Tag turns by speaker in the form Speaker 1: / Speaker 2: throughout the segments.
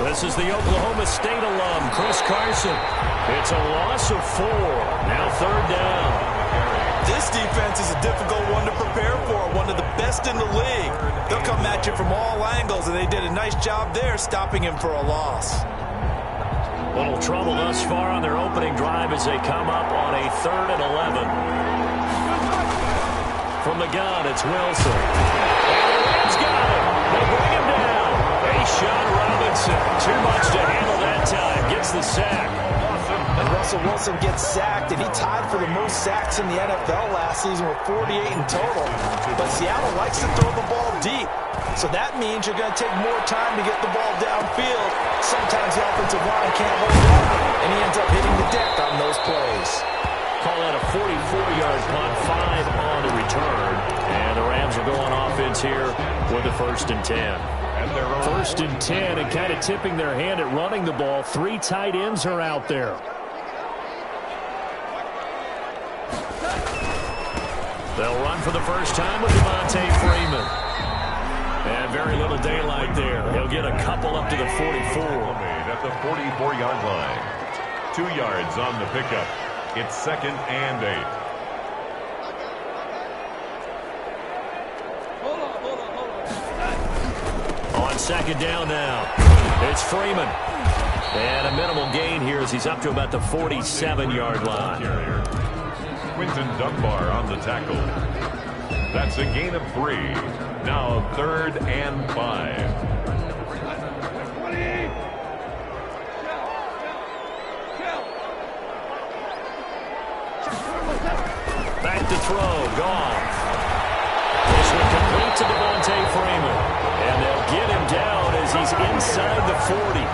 Speaker 1: This is the Oklahoma State alum, Chris Carson. It's a loss of 4. Now third down.
Speaker 2: This defense is a difficult one to prepare for, one of the best in the league. They'll come at you from all angles, and they did a nice job there stopping him for a loss.
Speaker 1: Little trouble thus far on their opening drive as they come up on a 3rd and 11. From the gun, it's Wilson. And the Rams got him. They bring him down. Sean Robinson, too much to handle that time, gets the sack.
Speaker 2: And Russell Wilson gets sacked, and he tied for the most sacks in the NFL last season with 48 in total. But Seattle likes to throw the ball deep, so that means you're going to take more time to get the ball downfield. Sometimes the offensive line can't hold on, and he ends up hitting the deck on those plays.
Speaker 1: Call that a 44-yard punt, 5 on the return. And the Rams are going offense here with the 1st and 10. 1st and 10, and kind of tipping their hand at running the ball. 3 tight ends are out there. They'll run for the first time with Devontae Freeman. And very little daylight there. He'll get a couple up to the 44.
Speaker 3: At the 44-yard line. 2 yards on the pickup. It's 2nd and 8.
Speaker 1: On 2nd down now, it's Freeman. And a minimal gain here as he's up to about the 47-yard line.
Speaker 3: Quinton Dunbar on the tackle. That's a gain of 3. Now 3rd and 5.
Speaker 1: Back to throw, Goff. This one complete to Devontae Freeman. And they'll get him down as he's inside the 40.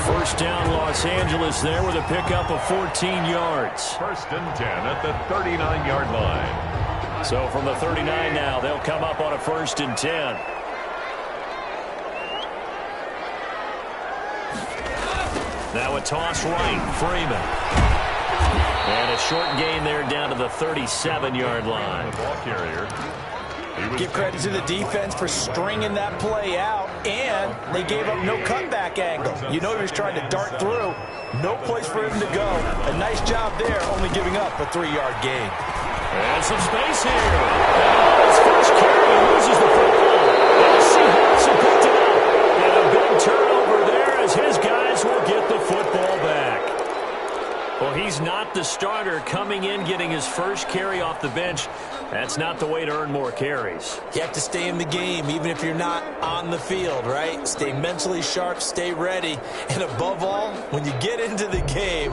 Speaker 1: First down, Los Angeles there with a pickup of 14 yards.
Speaker 3: 1st and 10 at the 39-yard line.
Speaker 1: So from the 39 now, they'll come up on a 1st and 10. Now a toss right, Freeman. And a short gain there down to the 37-yard line.
Speaker 3: Ball carrier.
Speaker 2: Give credit to the defense for stringing that play out, and they gave up no cutback angle. You know he was trying to dart through. No place for him to go. A nice job there, only giving up a 3-yard gain.
Speaker 1: And some space here. And his first carry, he loses the football. And the Seahawks have picked it up. And a big turnover there as his guys will get the football back. Well, he's not the starter coming in, getting his first carry off the bench. That's not the way to earn more carries.
Speaker 2: You have to stay in the game, even if you're not on the field, right? Stay mentally sharp, stay ready. And above all, when you get into the game,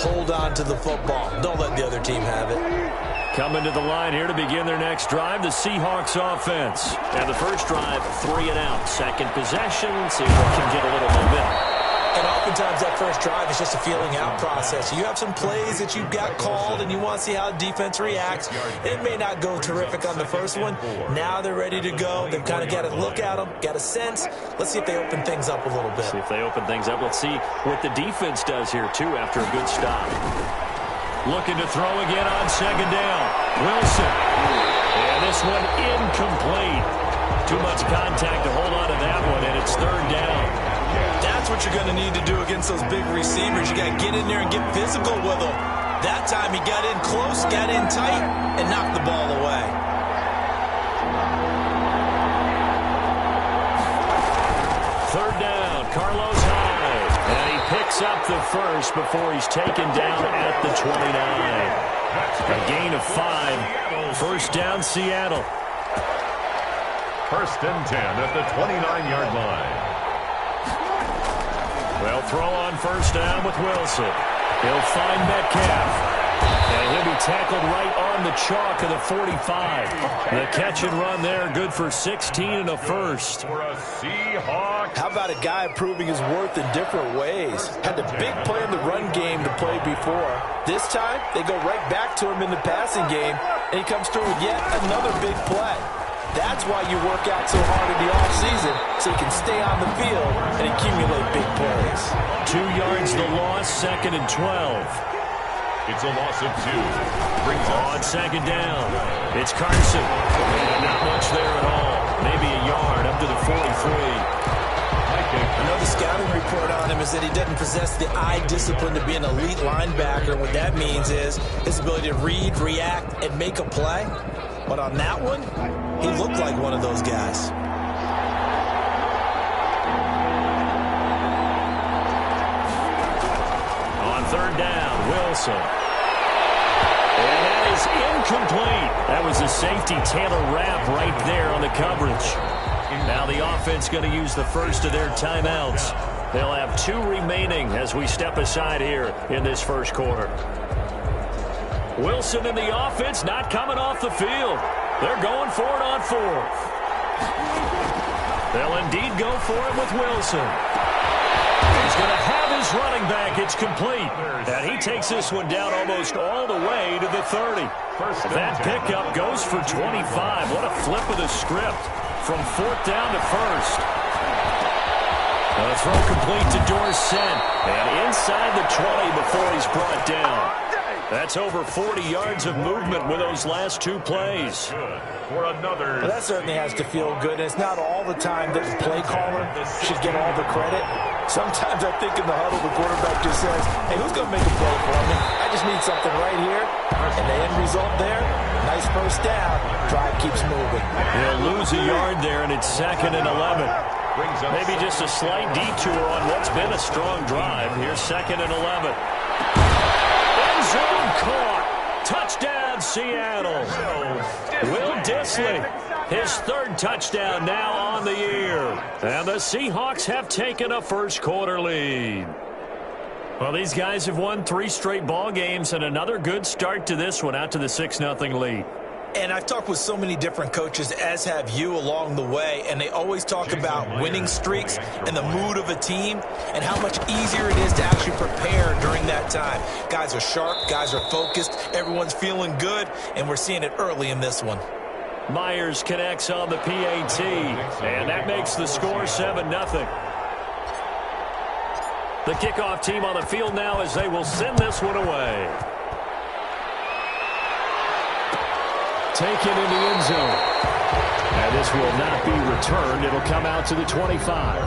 Speaker 2: hold on to the football. Don't let the other team have it.
Speaker 1: Coming to the line here to begin their next drive, the Seahawks offense. And the first drive, 3 and out. Second possession, see if we can get a little momentum.
Speaker 2: And oftentimes that first drive is just a feeling out process. You have some plays that you've got called and you want to see how the defense reacts. It may not go terrific on the first one. Now they're ready to go. They've kind of got to look at them, got a sense. Let's see if they open things up a little bit.
Speaker 1: See if they open things up. Let's see what the defense does here, too, after a good stop. Looking to throw again on 2nd down. Wilson. And this one incomplete. Too much contact to hold on to that one, and it's 3rd down.
Speaker 2: That's what you're going to need to do against those big receivers. You got to get in there and get physical with them. That time he got in close, got in tight, and knocked the ball away.
Speaker 1: Third down, Carlos Hyde. And he picks up the first before he's taken down at the 29. A gain of 5. First down, Seattle.
Speaker 3: 1st and 10 at the 29-yard line.
Speaker 1: Well, throw on first down with Wilson. He'll find Metcalf. And he'll be tackled right on the chalk of the 45. The catch and run there, good for 16 and a first.
Speaker 3: For a Seahawks.
Speaker 2: How about a guy proving his worth in different ways? Had the big play in the run game to play before. This time, they go right back to him in the passing game, and he comes through with yet another big play. That's why you work out so hard in the offseason, so you can stay on the field and accumulate big plays.
Speaker 1: 2 yards the loss, 2nd and 12.
Speaker 3: It's a loss of 2. Brings
Speaker 1: on 2nd down. It's Carson. And not much there at all. Maybe a yard up to the 43.
Speaker 2: report on him is that he doesn't possess the eye discipline to be an elite linebacker. What that means is his ability to read, react, and make a play. But on that one, he looked like one of those guys.
Speaker 1: On third down, Wilson. And that is incomplete. That was a safety Taylor Rapp right there on the coverage. Now the offense going to use the first of their timeouts. They'll have 2 remaining as we step aside here in this first quarter. Wilson and the offense not coming off the field. They're going for it on 4th. They'll indeed go for it with Wilson. He's going to have his running back. It's complete. And he takes this one down almost all the way to the 30. That pickup goes for 25. What a flip of the script from 4th down to 1st. A throw complete to Dorsett. And inside the 20 before he's brought down. That's over 40 yards of movement with those last 2 plays.
Speaker 3: For another.
Speaker 2: Well, that certainly has to feel good. And it's not all the time that the play caller should get all the credit. Sometimes I think in the huddle, the quarterback just says, hey, who's going to make a play for me? I just need something right here. And the end result there, nice first down. Drive keeps moving.
Speaker 1: He'll lose a yard there, and it's 2nd and 11. Maybe just a slight detour on what's been a strong drive. Here's 2nd and 11. End zone caught. Touchdown, Seattle. Will Dissly, his 3rd touchdown now on the year. And the Seahawks have taken a first quarter lead. Well, these guys have won 3 straight ball games and another good start to this one out to the 6-0 lead.
Speaker 2: And I've talked with so many different coaches, as have you, along the way, and they always talk about winning streaks and the mood of a team and how much easier it is to actually prepare during that time. Guys are sharp, guys are focused, everyone's feeling good, and we're seeing it early in this one.
Speaker 1: Myers connects on the PAT, and that makes the score 7-0. The kickoff team on the field now as they will send this one away. Taken in the end zone. And this will not be returned. It'll come out to the 25.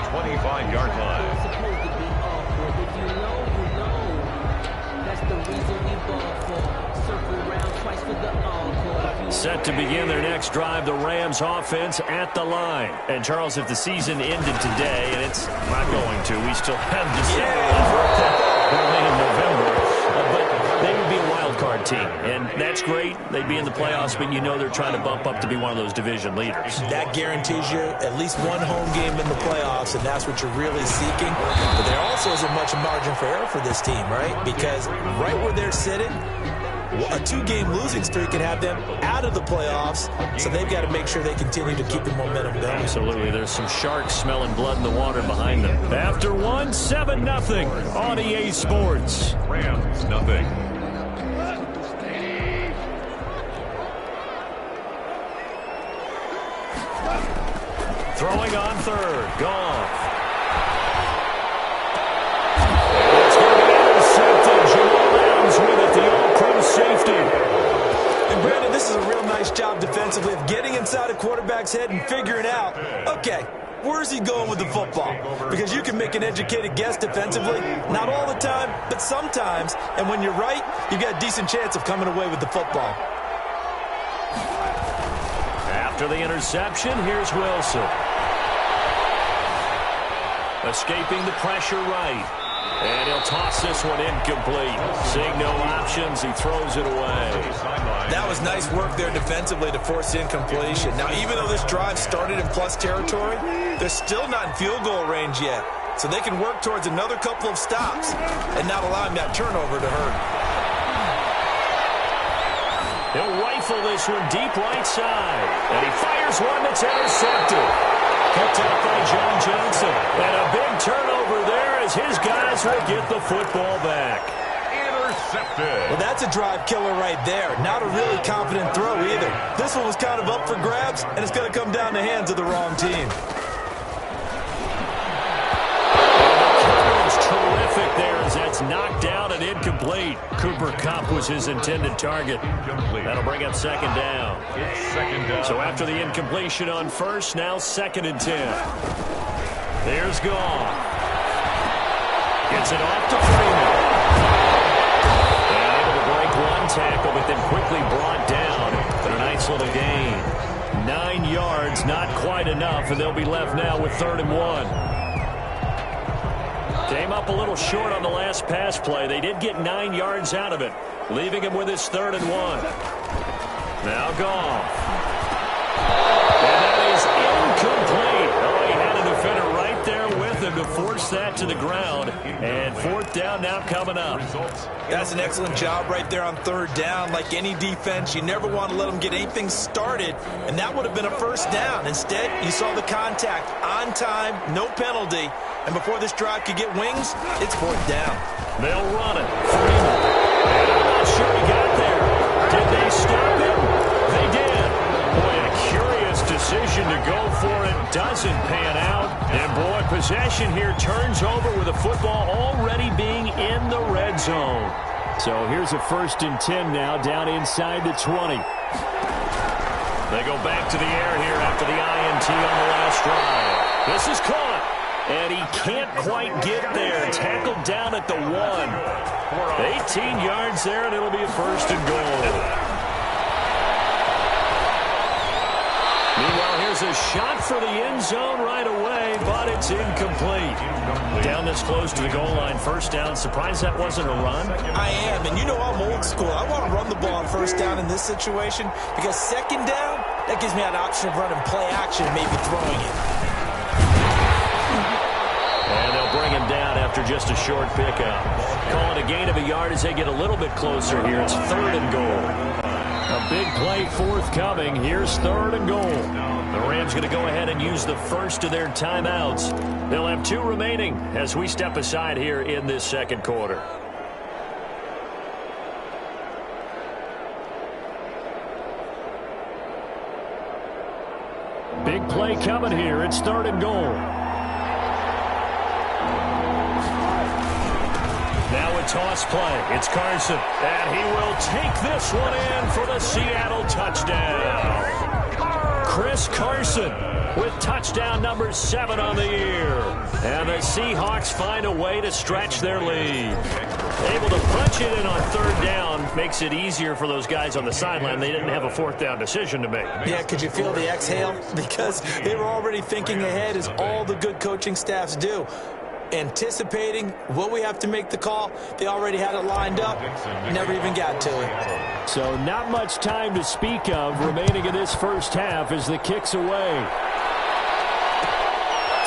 Speaker 3: 25-yard line.
Speaker 1: Set to begin their next drive, the Rams offense at the line. And Charles, if the season ended today, and it's not going to, we still have December early in November, but they would be a wild card team, and that's great. They'd be in the playoffs, but you know they're trying to bump up to be one of those division leaders.
Speaker 2: That guarantees you at least one home game in the playoffs, and that's what you're really seeking. But there also isn't much margin for error for this team, right? Because right where they're sitting, a 2-game losing streak can have them out of the playoffs, so they've got to make sure they continue to keep the momentum going.
Speaker 1: Absolutely. There's some sharks smelling blood in the water behind them. After 7-0 on EA Sports.
Speaker 3: Rams, nothing.
Speaker 1: Throwing on 3rd. Goff. With it, the all-pro safety.
Speaker 2: And Brandon, this is a real nice job defensively of getting inside a quarterback's head and figuring out, okay, where's he going with the football? Because you can make an educated guess defensively, not all the time, but sometimes. And when you're right, you've got a decent chance of coming away with the football.
Speaker 1: After the interception, here's Wilson. Escaping the pressure right. And he'll toss this one incomplete. Seeing no options, he throws it away.
Speaker 2: That was nice work there defensively to force incompletion. Now, even though this drive started in plus territory, they're still not in field goal range yet. So they can work towards another couple of stops and not allowing that turnover to hurt.
Speaker 1: He'll rifle this one deep right side. And he fires one that's intercepted. Picked up by John Johnson. And a big turnover there as his guys will get the football back.
Speaker 3: Intercepted.
Speaker 2: Well, that's a drive killer right there. Not a really confident throw either. This one was kind of up for grabs, and it's going to come down the hands of the wrong team.
Speaker 1: Terrific there as that's knocked down and incomplete. Cooper Kupp was his intended target. That'll bring up 2nd down. So after the incompletion on 1st, now 2nd and 10. Here's Goff. Gets it off to Freeman. And able to break one tackle, but then quickly brought down. But a nice little gain. 9 yards, not quite enough, and they'll be left now with 3rd and 1. Came up a little short on the last pass play. They did get 9 yards out of it, leaving him with his 3rd and 1. Now Goff. And that is incomplete. Oh, he had a defender right there with him to force that to the ground. And 4th down now coming up.
Speaker 2: That's an excellent job right there on 3rd down. Like any defense, you never want to let them get anything started, and that would have been a 1st down. Instead, you saw the contact on time, no penalty, and before this drive could get wings, it's 4th down.
Speaker 1: They'll run it. Freeman. And I'm not sure he got there. Did they stop him? They did. Boy, a curious decision to go for it. Doesn't pan out. And, boy, possession here turns over with the football already being in the red zone. So here's a 1st and 10 now down inside the 20. They go back to the air here after the INT on the last drive. This is caught. And he can't quite get there. Tackled down at the 1. 18 yards there, and it'll be a 1st and goal. Meanwhile, here's a shot for the end zone right away, but it's incomplete. Down this close to the goal line, 1st down. Surprised that wasn't a run?
Speaker 2: I am, and you know I'm old school. I want to run the ball on 1st down in this situation because 2nd down, that gives me an option of running play action and maybe throwing it.
Speaker 1: And they'll bring him down after just a short pickup. Call it a gain of a yard as they get a little bit closer here. It's 3rd and goal. A big play forthcoming. Here's 3rd and goal. The Rams going to go ahead and use the first of their timeouts. They'll have 2 remaining as we step aside here in this 2nd quarter. Big play coming here. It's 3rd and goal. Now a toss play. It's Carson. And he will take this one in for the Seattle touchdown. Chris Carson with touchdown number 7 on the year. And the Seahawks find a way to stretch their lead. Able to punch it in on 3rd down makes it easier for those guys on the sideline. They didn't have a 4th down decision to make.
Speaker 2: Yeah, could you feel the exhale? Because they were already thinking ahead, as all the good coaching staffs do. Anticipating, will we have to make the call? They already had it lined up, never even got to it.
Speaker 1: So not much time to speak of remaining in this 1st half as the kick's away.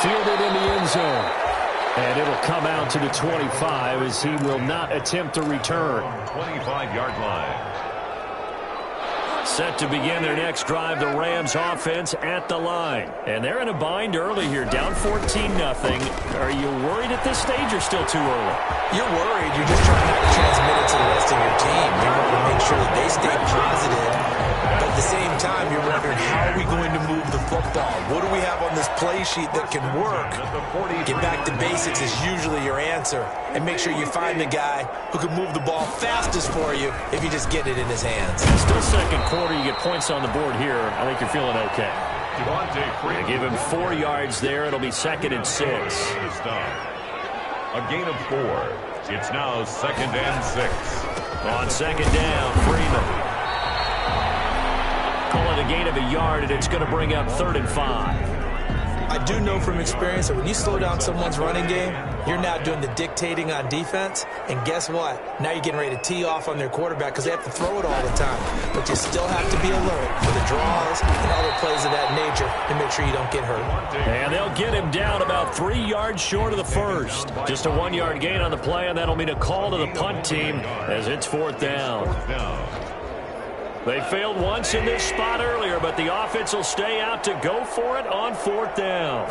Speaker 1: Fielded in the end zone. And it'll come out to the 25 as he will not attempt to return.
Speaker 3: 25-yard line.
Speaker 1: Set to begin their next drive, the Rams offense at the line. And they're in a bind early here, down 14-0. Are you worried at this stage or still too early?
Speaker 2: You're worried. You're just trying not to transmit it to the rest of your team. You want to make sure that they stay positive. But at the same time, you're wondering, how are we going to move the football? What do we have on this play sheet that can work? Get back to basics is usually your answer. And make sure you find the guy who can move the ball fastest for you if you just get it in his hands.
Speaker 1: Still 2nd quarter, you get points on the board here. I think you're feeling okay. They give him 4 yards there. It'll be 2nd and 6.
Speaker 3: A gain of 4. It's now 2nd and 6.
Speaker 1: On 2nd down, Freeman. Call it a gain of a yard, and it's going to bring up 3rd and 5.
Speaker 2: I do know from experience that when you slow down someone's running game, you're now doing the dictating on defense. And guess what? Now you're getting ready to tee off on their quarterback because they have to throw it all the time. But you still have to be alert for the draws and other plays of that nature to make sure you don't get hurt.
Speaker 1: And they'll get him down about 3 yards short of the 1st. Just a 1-yard gain on the play, and that'll mean a call to the punt team as it's 4th down. They failed once in this spot earlier, but the offense will stay out to go for it on 4th down.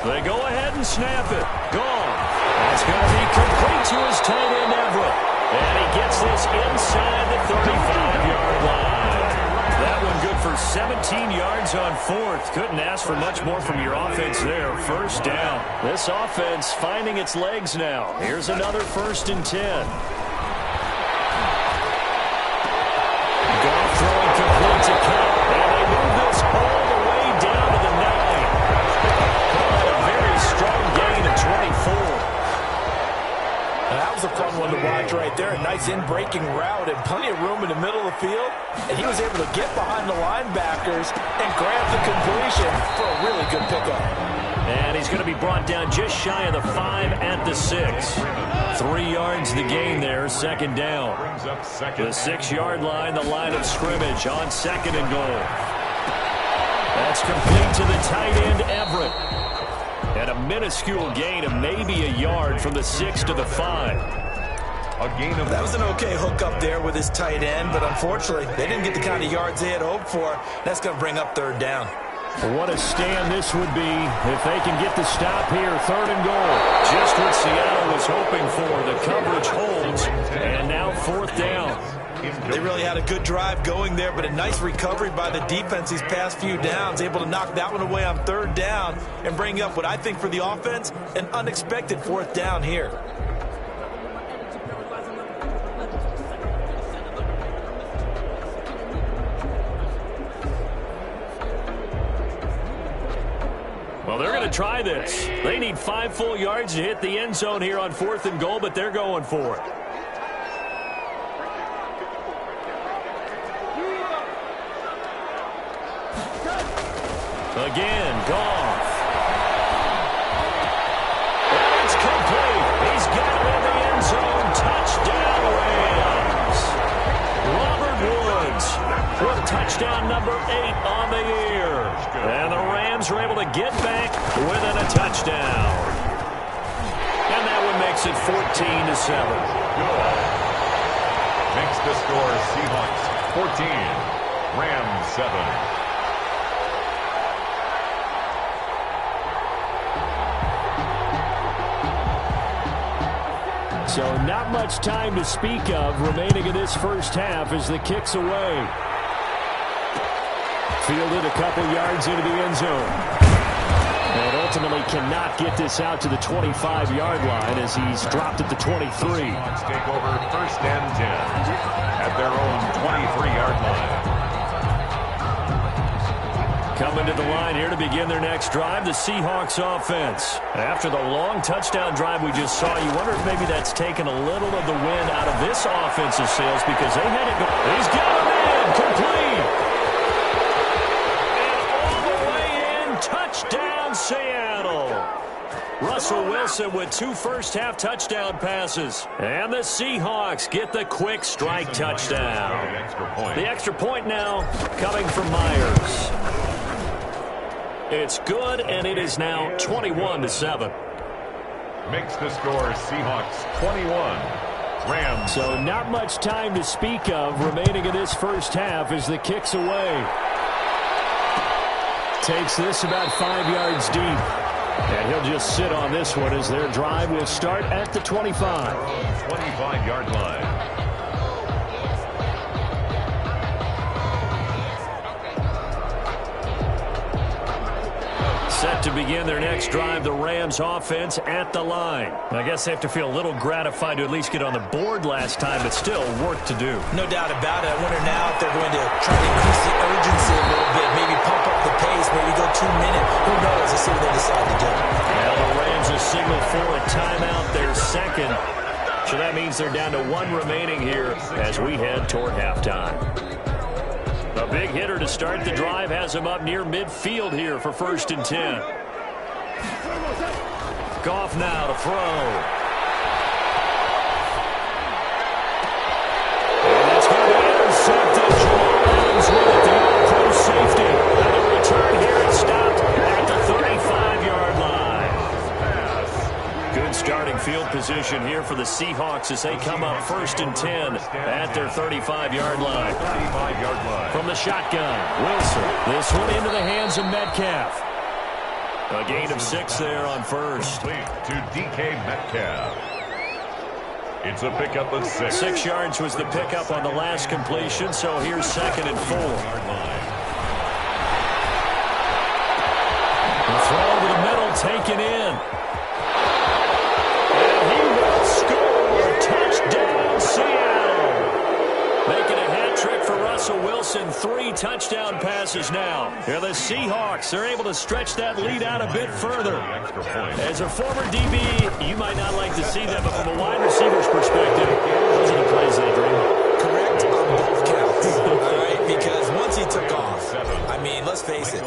Speaker 1: They go ahead and snap it. Gone. That's going to be complete to his tight end, Everett. And he gets this inside the 35-yard line. That one good for 17 yards on 4th. Couldn't ask for much more from your offense there. 1st down. This offense finding its legs now. Here's another 1st and 10. Throwing complete to Cup, and they move this all the way down to the 9. A very strong gain of 24.
Speaker 2: coverage right there. A nice in-breaking route and plenty of room in the middle of the field. And he was able to get behind the linebackers and grab the completion for a really good pickup.
Speaker 1: And he's going to be brought down just shy of the 5 at the 6. 3 yards the gain there, second down. The 6-yard line, the line of scrimmage on second and goal. That's complete to the tight end, Everett. And a minuscule gain of maybe a yard from the 6 to the 5.
Speaker 2: That was an okay hook up there with his tight end, but unfortunately, they didn't get the kind of yards they had hoped for. That's going to bring up third down.
Speaker 1: What a stand this would be if they can get the stop here, third and goal. Just what Seattle was hoping for. The coverage holds, and now fourth down.
Speaker 2: They really had a good drive going there, but a nice recovery by the defense these past few downs, able to knock that one away on third down and bring up what I think for the offense, an unexpected fourth down here.
Speaker 1: Well, they're going to try this. They need 5 full yards to hit the end zone here on fourth and goal, but they're going for it. Again, Goff. And it's complete. He's got it in the end zone. Touchdown, Rams. Robert Woods with touchdown number 8 on the year. And the Rams are able to get back within a touchdown. And that one makes it 14-7.
Speaker 3: Makes the score Seahawks 14, Rams 7.
Speaker 1: So not much time to speak of remaining in this first half as the kick's away. Fielded a couple yards into the end zone. And ultimately cannot get this out to the 25-yard line as he's dropped at the 23.
Speaker 3: Seahawks take over first and 10 at their own 23-yard line.
Speaker 1: Coming to the line here to begin their next drive, the Seahawks offense. After the long touchdown drive we just saw, you wonder if maybe that's taken a little of the wind out of this offensive sails because they had it go. He's got him in, complete. And all the way in, touchdown Seattle. Russell Wilson with 2 first-half touchdown passes. And the Seahawks get the quick strike touchdown. The extra point now coming from Myers. It's good, and it is now 21-7.
Speaker 3: Makes the score Seahawks 21, Rams.
Speaker 1: So not much time to speak of remaining in this first half as the kick's away. Takes this about 5 yards deep. And he'll just sit on this one as their drive will start at the 25.
Speaker 3: 25-yard line.
Speaker 1: Set to begin their next drive, the Rams offense at the line. I guess they have to feel a little gratified to at least get on the board last time, but still work to do.
Speaker 2: No doubt about it. I wonder now if they're going to try to increase the urgency a little bit, maybe pump up the pace, maybe go 2 minutes. Who knows? Let's see what they decide to do.
Speaker 1: Well, the Rams will signal for a timeout, their second. So that means they're down to 1 remaining here as we head toward halftime. A big hitter to start the drive has him up near midfield here for first and 10. Goff now to throw. And that's going to be intercepted. Jones with it, the all-pro safety. And the return here is stopped at the 35-yard line. Good starting field position here for the Seahawks as they come up first and 10 at their 35-yard line.
Speaker 3: 35-yard line.
Speaker 1: From the shotgun, Wilson. This one into the hands of Metcalf. A gain of 6 there on first.
Speaker 3: Complete to DK Metcalf. It's a pickup of 6.
Speaker 1: 6 yards was the pickup on the last completion, so here's second and 4. The throw over the middle, taken in. And he will score. Touchdown, Seattle. Making a hat trick for Russell Russell Wilson, 3 touchdown passes now. Here the Seahawks are able to stretch that lead out a bit further. As a former DB, you might not like to see that, but from a wide receiver's perspective, those are the plays they dream.
Speaker 2: Correct on both counts, all right? Because once he took off, I mean, let's face it,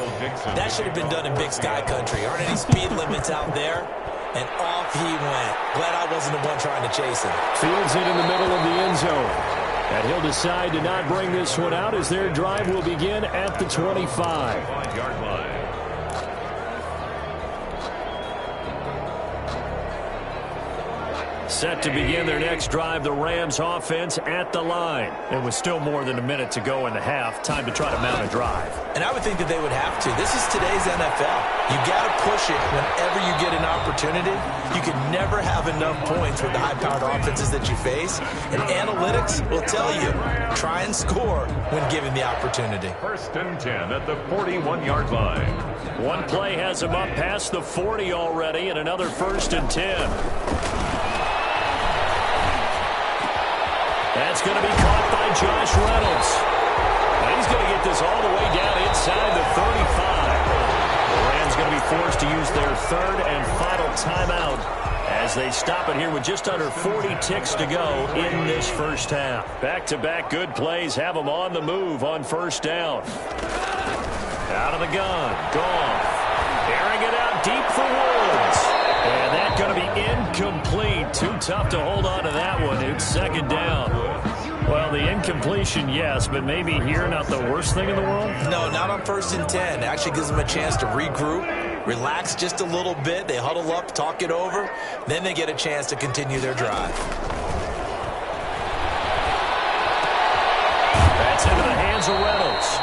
Speaker 2: that should have been done in Big Sky Country. Aren't any speed limits out there? And off he went. Glad I wasn't the one trying to chase him.
Speaker 1: Fields it in the middle of the end zone. And he'll decide to not bring this one out as their drive will begin at the 25-yard line. Set to begin their next drive, the Rams offense at the line. It was still more than a minute to go in the half. Time to try to mount a drive.
Speaker 2: And I would think that they would have to. This is today's NFL. You got to push it whenever you get an opportunity. You can never have enough points with the high-powered offenses that you face. And analytics will tell you, try and score when given the opportunity.
Speaker 3: 1st and 10 at the 41-yard line.
Speaker 1: One play has them up past the 40 already, and another 1st and 10. That's going to be caught by Josh Reynolds. And he's going to get this all the way down inside the 35. The Rams going to be forced to use their 3rd and final timeout as they stop it here with just under 40 ticks to go in this first half. Back-to-back good plays have them on the move on 1st down. Out of the gun. Goff. Airing it out deep for Woods. And that's going to be incomplete. Too tough to hold on to that one. It's 2nd down. Well, the incompletion, yes, but maybe here not the worst thing in the world?
Speaker 2: No, not on 1st and 10. It actually gives them a chance to regroup, relax just a little bit. They huddle up, talk it over. Then they get a chance to continue their drive.
Speaker 1: That's into the hands of Reynolds.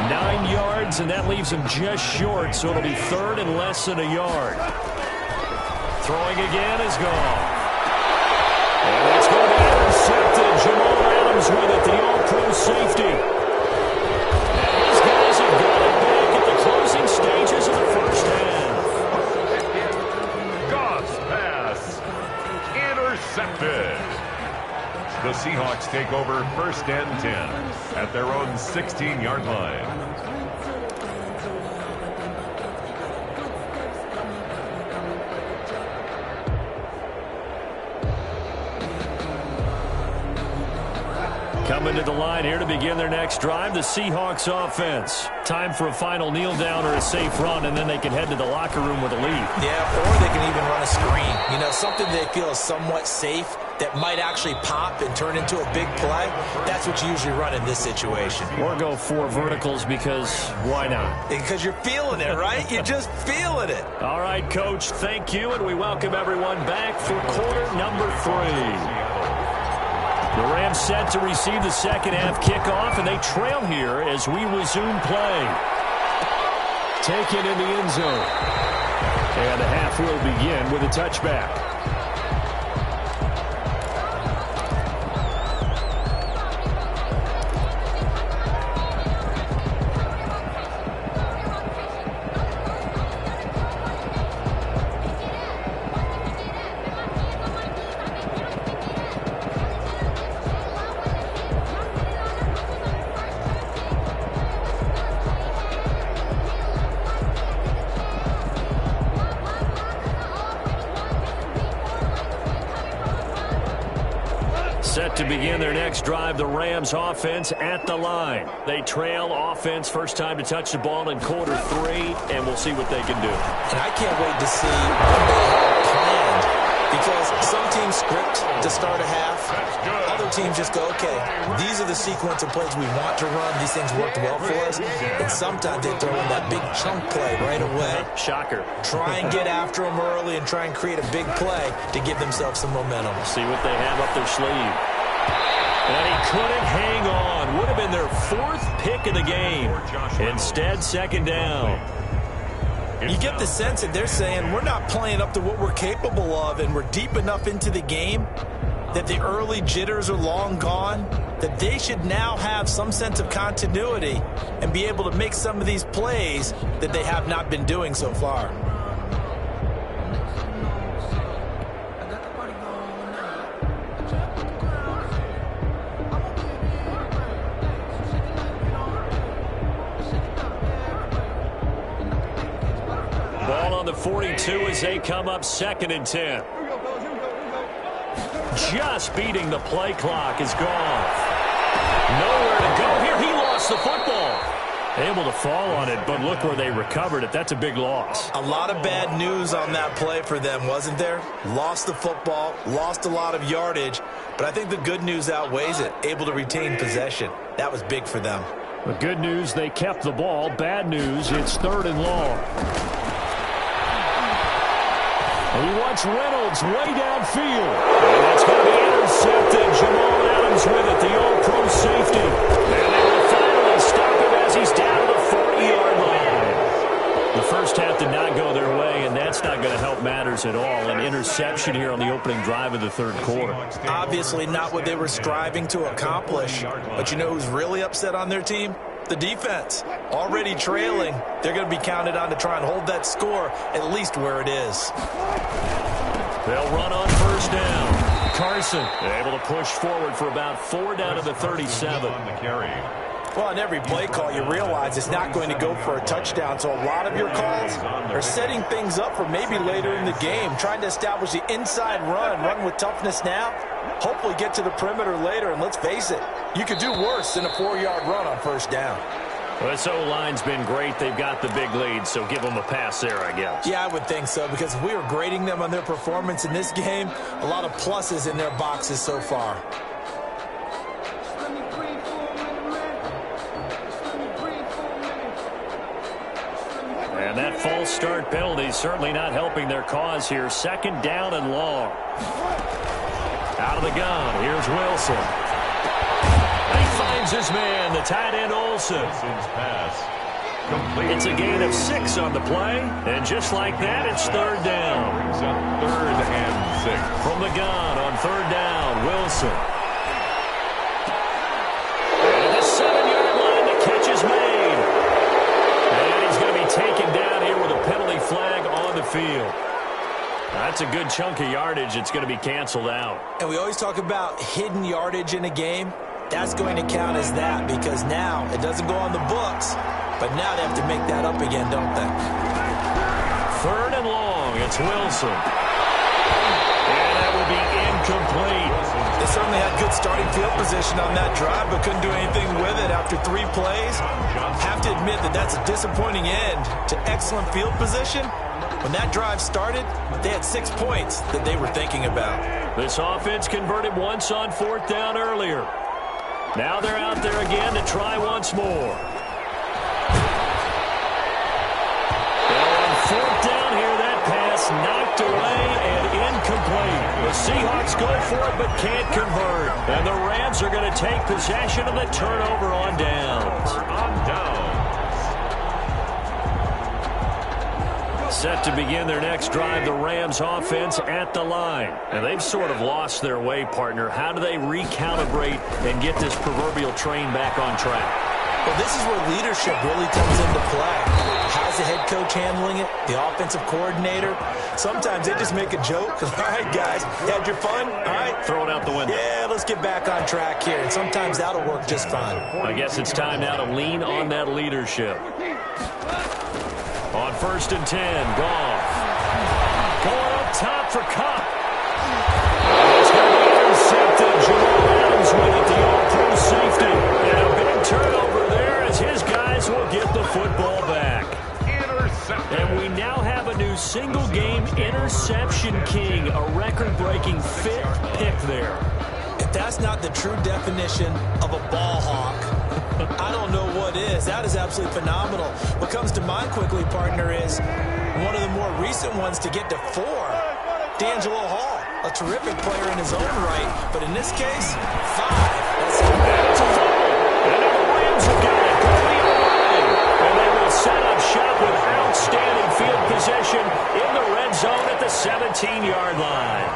Speaker 1: 9 yards, and that leaves him just short, so it'll be 3rd and less than a yard. Throwing again is gone. And it's going to be intercepted. Jamal Adams with it, the all-pro safety. And these guys have got it back at the closing stages of the first half.
Speaker 3: Goff's pass intercepted. The Seahawks take over 1st and 10 at their own 16-yard line.
Speaker 1: Coming to the line here to begin their next drive, the Seahawks offense. Time for a final kneel down or a safe run, and then they can head to the locker room with a lead.
Speaker 2: Yeah, or they can even run a screen. You know, something they feel is somewhat safe that might actually pop and turn into a big play. That's what you usually run in this situation.
Speaker 1: Or go 4 verticals because why not?
Speaker 2: Because you're feeling it, right? You're just feeling it.
Speaker 1: All right, Coach, thank you, and we welcome everyone back for quarter number 3. The Rams set to receive the second half kickoff, and they trail here as we resume play. Taken in the end zone. And the half will begin with a touchback. Set to begin their next drive, the Rams offense at the line. They trail offense, first time to touch the ball in quarter 3, and we'll see what they can do.
Speaker 2: And I can't wait to see what they have planned, because some teams script to start a half. Other teams just go, okay, these are the sequence of plays we want to run. These things worked well for us. And sometimes they throw in that big chunk play right away.
Speaker 1: Shocker.
Speaker 2: Try and get after them early and try and create a big play to give themselves some momentum.
Speaker 1: See what they have up their sleeve. And he couldn't hang on. Would have been their 4th pick of the game. Instead, 2nd down.
Speaker 2: You get the sense that they're saying we're not playing up to what we're capable of, and we're deep enough into the game that the early jitters are long gone, that they should now have some sense of continuity and be able to make some of these plays that they have not been doing so far.
Speaker 1: on the 42 as they come up 2nd and 10. Just beating the play clock is gone. Nowhere to go here. He lost the football. Able to fall on it, but look where they recovered it. That's a big loss.
Speaker 2: A lot of bad news on that play for them, wasn't there? Lost the football, lost a lot of yardage, but I think the good news outweighs it. Able to retain possession. That was big for them.
Speaker 1: The good news, they kept the ball. Bad news, it's 3rd and long. He wants Reynolds way downfield. And that's going to be intercepted. Jamal Adams with it, the all-pro safety. And they will finally stop him as he's down to the 40-yard line. The first half did not go their way, and that's not going to help matters at all. An interception here on the opening drive of the 3rd quarter.
Speaker 2: Obviously not what they were striving to accomplish. But you know who's really upset on their team? The defense. Already trailing. They're going to be counted on to try and hold that score at least where it is.
Speaker 1: They'll run on 1st down. Carson able to push forward for about 4 down to the 37.
Speaker 2: Well, on every play call, you realize it's not going to go for a touchdown, so a lot of your calls are setting things up for maybe later in the game, trying to establish the inside run with toughness now, hopefully get to the perimeter later, and let's face it, you could do worse than a 4-yard run on 1st down.
Speaker 1: Well, this O-line's been great. They've got the big lead, so give them a pass there, I guess.
Speaker 2: Yeah, I would think so, because if we were grading them on their performance in this game, a lot of pluses in their boxes so far.
Speaker 1: And that false start penalty certainly not helping their cause here. 2nd down and long. Out of the gun, here's Wilson. He finds his man, the tight end Olsen. It's a gain of 6 on the play, and just like that, it's 3rd down.
Speaker 3: 3rd and 6.
Speaker 1: From the gun on 3rd down, Wilson. And the 7-yard line, the catch is made. And he's going to be taken down here with a penalty flag on the field. That's a good chunk of yardage. It's going to be canceled out.
Speaker 2: And we always talk about hidden yardage in a game. That's going to count as that because now it doesn't go on the books, but now they have to make that up again, don't they?
Speaker 1: 3rd and long. It's Wilson. And that will be incomplete.
Speaker 2: They certainly had good starting field position on that drive, but couldn't do anything with it after 3 plays. Have to admit that that's a disappointing end to excellent field position. When that drive started, they had 6 points that they were thinking about.
Speaker 1: This offense converted once on 4th down earlier. Now they're out there again to try once more. And on 4th down here, that pass knocked away and incomplete. The Seahawks go for it but can't convert. And the Rams are going to take possession of the turnover on downs. Set to begin their next drive, the Rams offense at the line. And they've sort of lost their way, partner. How do they recalibrate and get this proverbial train back on track?
Speaker 2: Well, this is where leadership really comes into play. How's the head coach handling it? The offensive coordinator? Sometimes they just make a joke. All right, guys, you had your fun? All right.
Speaker 1: Throw it out the window.
Speaker 2: Yeah, let's get back on track here. And sometimes that'll work just fine.
Speaker 1: I guess it's time now to lean on that leadership. On 1st and 10, Goff. Going up top for Cup. It's going to be intercepted. Jamal Adams with it, the all-pro safety. And a big turnover there as his guys will get the football back. And we now have a new single-game interception king, a record-breaking 5th pick there.
Speaker 2: If that's not the true definition of a ball hawk, I don't know what is. That is absolutely phenomenal. What comes to mind quickly, partner, is one of the more recent ones to get to 4. D'Angelo Hall, a terrific player in his own right, but in this case, 5. That's a foul.
Speaker 1: And now the Rams have got it. Go the other way. And they will set up shop with outstanding field possession in the red zone at the 17-yard line.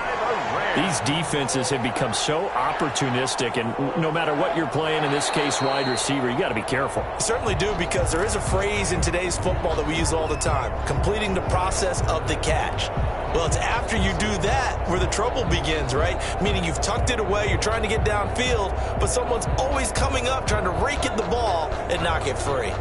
Speaker 1: These defenses have become so opportunistic, and no matter what you're playing, in this case wide receiver, you got to be careful.
Speaker 2: You certainly do, because there is a phrase in today's football that we use all the time, completing the process of the catch. Well, it's after you do that where the trouble begins, right? Meaning you've tucked it away, you're trying to get downfield, but someone's always coming up trying to rake at the ball and knock it free.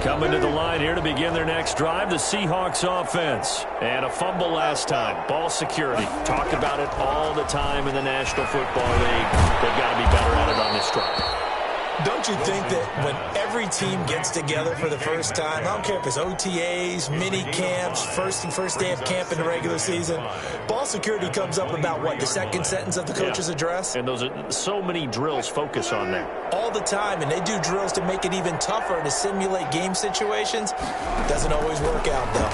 Speaker 1: Coming to the line here to begin their next drive, the Seahawks offense. And a fumble last time. Ball security. Talk about it all the time in the National Football League. They've got to be better at it on this drive.
Speaker 2: Don't you think that when every team gets together for the first time, I don't care if it's OTAs, mini camps, first day of camp in the regular season, ball security comes up about what, the second sentence of the coach's address?
Speaker 1: And those are so many drills focus on that.
Speaker 2: All the time, and they do drills to make it even tougher to simulate game situations. Doesn't always work out, though.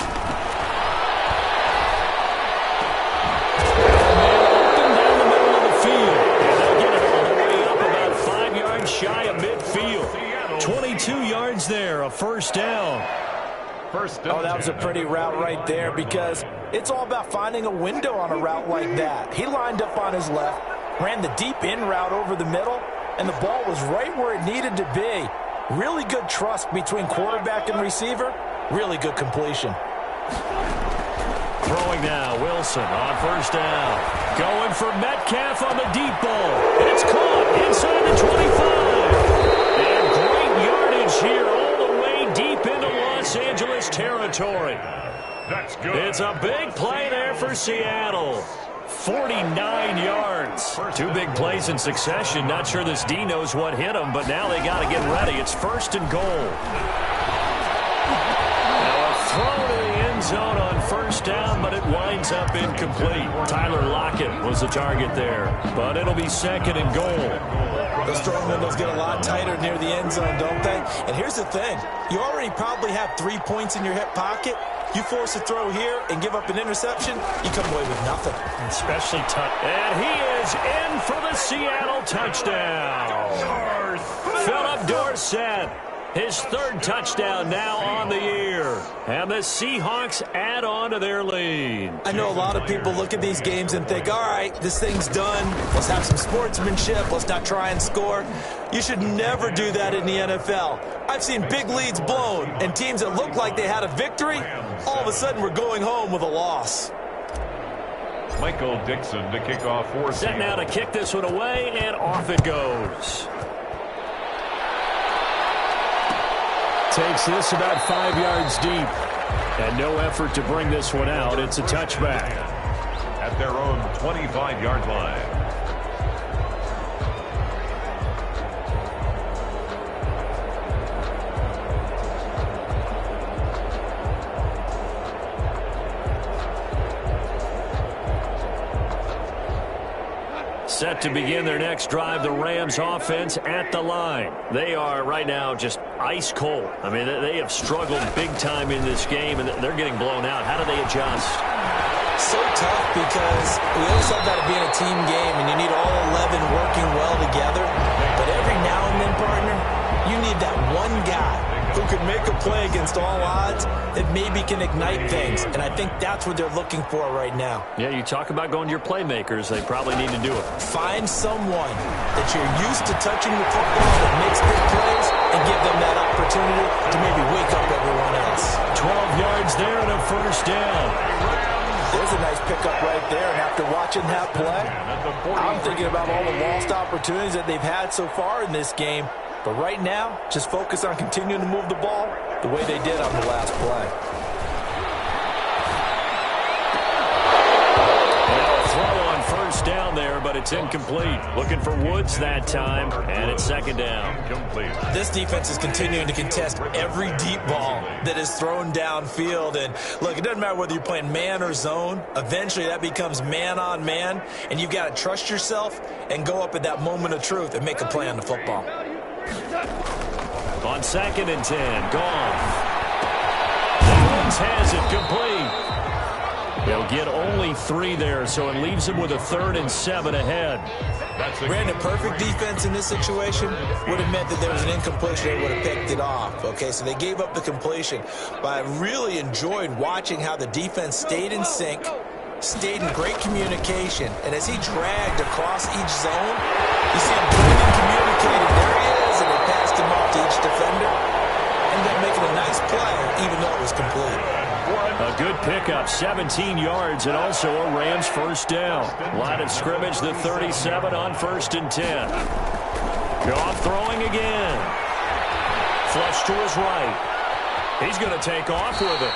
Speaker 1: Shy of midfield. 22 yards there, a first down.
Speaker 2: Oh, that was a pretty route right there because it's all about finding a window on a route like that. He lined up on his left, ran the deep in route over the middle, and the ball was right where it needed to be. Really good trust between quarterback and receiver. Really good completion.
Speaker 1: Throwing now, Wilson on first down. Going for Metcalf on the deep ball. It's caught inside the 25. And great yardage here all the way deep into Los Angeles territory.
Speaker 3: That's good.
Speaker 1: It's a big play there for Seattle. 49 yards. Two big plays in succession. Not sure this D knows what hit him, but now they got to get ready. It's first and goal. Now a throw to the end zone on first down, but it winds up incomplete. Tyler Lockett was the target there, but it'll be second and goal.
Speaker 2: Those throwing windows get a lot tighter near the end zone, don't they? And here's the thing. You already probably have 3 points in your hip pocket. You force a throw here and give up an interception, you come away with nothing.
Speaker 1: Especially tough. And he is in for the Seattle touchdown. Philip Dorsett. His third touchdown now on the year. And the Seahawks add on to their lead.
Speaker 2: I know a lot of people look at these games and think, all right, this thing's done. Let's have some sportsmanship. Let's not try and score. You should never do that in the NFL. I've seen big leads blown and teams that looked like they had a victory, all of a sudden we're going home with a loss.
Speaker 3: Michael Dixon to kick off for
Speaker 1: Set now to kick this one away, and off it goes. Takes this about 5 yards deep. And no effort to bring this one out. It's a touchback.
Speaker 3: At their own 25-yard line.
Speaker 1: Set to begin their next drive, the Rams offense at the line. They are right now just ice cold. I mean, they have struggled big time in this game, and they're getting blown out. How do they adjust?
Speaker 2: So tough because we always have that being a team game, and you need all 11 working well together. But every now and then, partner, you need that one guy who could make a play against all odds that maybe can ignite things. And I think that's what they're looking for right now.
Speaker 1: Yeah, you talk about going to your playmakers. They probably need to do it.
Speaker 2: Find someone that you're used to touching the football that makes big plays and give them that opportunity to maybe wake up everyone else.
Speaker 1: 12 yards there and a first down.
Speaker 2: There's a nice pickup right there, and after watching that play, I'm thinking about all the lost opportunities that they've had so far in this game. But right now, just focus on continuing to move the ball the way they did on the last play.
Speaker 1: Now a throw on first down there, but it's incomplete. Looking for Woods that time, and it's second down.
Speaker 3: Complete.
Speaker 2: This defense is continuing to contest every deep ball that is thrown downfield. And look, it doesn't matter whether you're playing man or zone. Eventually, that becomes man on man, and you've got to trust yourself and go up at that moment of truth and make a play on the football.
Speaker 1: On second and 10, Goff. Woods has it complete. They'll get only 3 there, so it leaves them with a 3rd and 7 ahead.
Speaker 2: Brandon, perfect defense in this situation would have meant that there was an incompletion. They would have picked it off. Okay, so they gave up the completion. But I really enjoyed watching how the defense stayed in sync, stayed in great communication, and as he dragged across each zone, you see him good and communicated. There he is, and they passed him off to each defender. Ended up making a nice play, even though it was complete.
Speaker 1: A good pickup, 17 yards, and also a Rams first down. Line of scrimmage, the 37 on 1st and 10. Goff throwing again. Flush to his right. He's going to take off with it.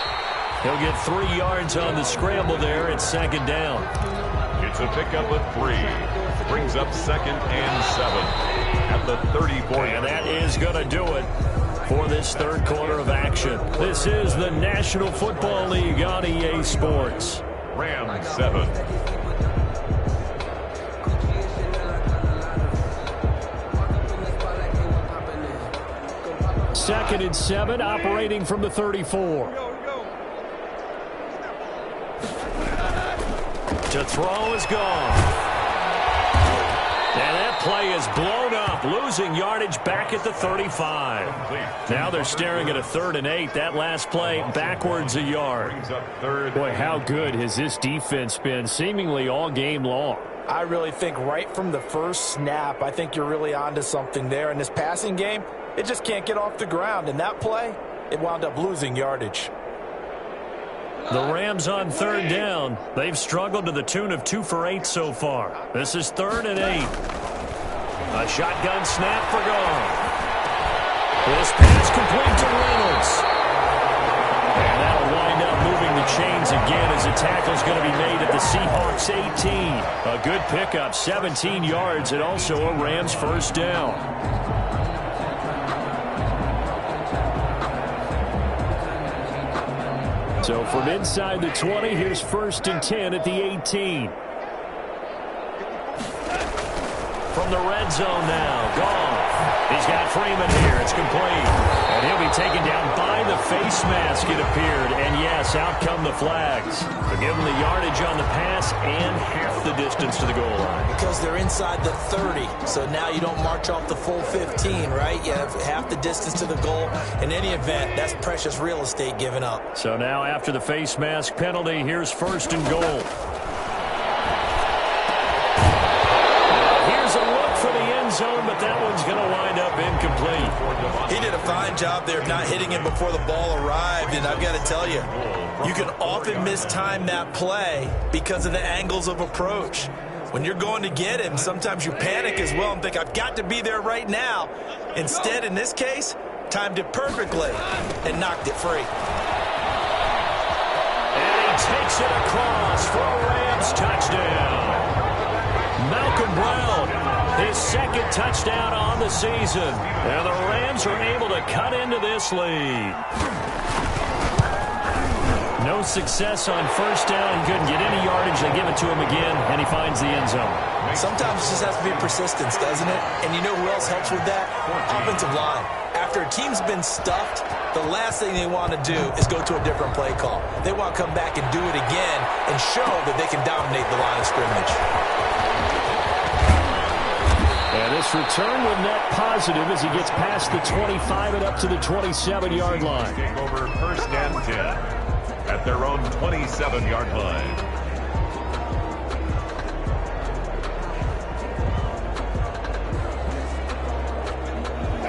Speaker 1: He'll get 3 yards on the scramble there at second down.
Speaker 3: It's a pickup of 3. Brings up 2nd and 7 at the 34.
Speaker 1: And that is going to do it for this third quarter of action. This is the National Football League on EA Sports.
Speaker 3: Rams 7.
Speaker 1: Second and 7, operating from the 34. To throw is gone. And that play is blown up, losing yardage back at the 35. Now they're staring at a 3rd and 8. That last play backwards a yard. Boy, how good has this defense been seemingly all game long?
Speaker 2: I really think right from the first snap, I think you're really onto something there. In this passing game, it just can't get off the ground. And that play, it wound up losing yardage.
Speaker 1: The Rams on 3rd down. They've struggled to the tune of 2 for 8 so far. This is 3rd and 8. A shotgun snap for Gone. This pass complete to Reynolds. And that'll wind up moving the chains again as the tackle's going to be made at the Seahawks 18. A good pickup, 17 yards, and also a Rams first down. So from inside the 20, here's 1st and 10 at the 18. From the red zone now, Gone. He's got Freeman here. It's complete. And he'll be taken down by the face mask, it appeared. And yes, out come the flags. They'll give him the yardage on the pass and half the distance to the goal line.
Speaker 2: Because they're inside the 30. So now you don't march off the full 15, right? You have half the distance to the goal. In any event, that's precious real estate given up.
Speaker 1: So now after the face mask penalty, here's 1st and goal. Here's a look for the end zone, but that one's going to wind up incomplete.
Speaker 2: He did a fine job there of not hitting him before the ball arrived, and I've got to tell you, you can often mistime that play because of the angles of approach. When you're going to get him, sometimes you panic as well and think, I've got to be there right now. Instead, in this case, timed it perfectly and knocked it free.
Speaker 1: And he takes it across for a Rams touchdown. Malcolm Brown, his 2nd touchdown on the season. And the Rams are able to cut into this lead. No success on 1st down. He couldn't get any yardage. They give it to him again, and he finds the end zone.
Speaker 2: Sometimes it just has to be persistence, doesn't it? And you know who else helps with that? Offensive line. After a team's been stuffed, the last thing they want to do is go to a different play call. They want to come back and do it again and show that they can dominate the line of scrimmage.
Speaker 1: And this return will net positive as he gets past the 25 and up to the 27-yard line.
Speaker 3: Take over 1st and 10 at their own 27-yard line.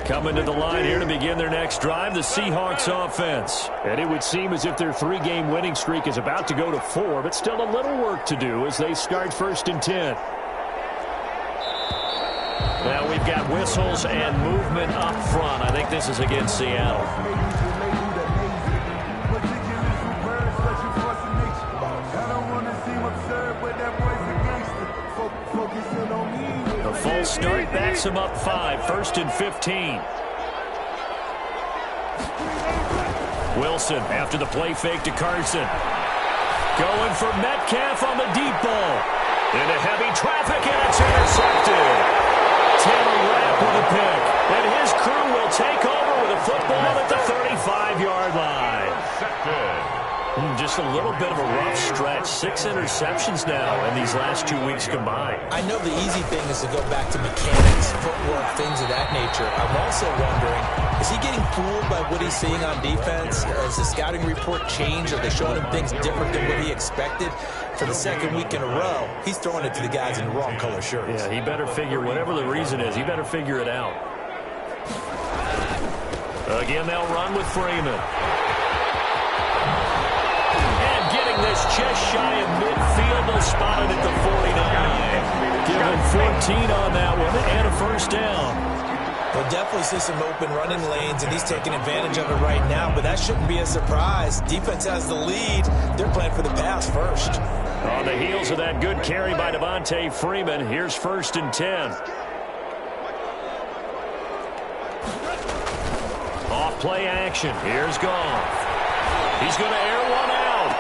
Speaker 1: Coming to the line here to begin their next drive, the Seahawks offense. And it would seem as if their 3-game winning streak is about to go to 4, but still a little work to do as they start 1st and 10. Now we've got whistles and movement up front. I think this is against Seattle. The false start backs him up 5, 1st and 15. Wilson after the play fake to Carson. Going for Metcalf on the deep ball. Into heavy traffic, and it's intercepted. Taylor Rapp with a pick. And his crew will take over with a football at the 35-yard line. Just a little bit of a rough stretch. 6 interceptions now in these last 2 weeks combined.
Speaker 2: I know the easy thing is to go back to mechanics, footwork, things of that nature. I'm also wondering, is he getting fooled by what he's seeing on defense? Has the scouting report changed? Are they showing him things different than what he expected? For the 2nd week in a row, he's throwing it to the guys in the wrong color shirts.
Speaker 1: Yeah, he better figure, whatever the reason is, he better figure it out. Again, they'll run with Freeman. And getting this just shy of midfield, they'll spot it at the 49. Give him 14 on that one and a first down.
Speaker 2: We'll definitely see some open running lanes, and he's taking advantage of it right now, but that shouldn't be a surprise. Defense has the lead. They're playing for the pass first.
Speaker 1: On the heels of that good carry by Devontae Freeman, here's 1st and 10. Off play action. Here's Goff. He's going to air one out.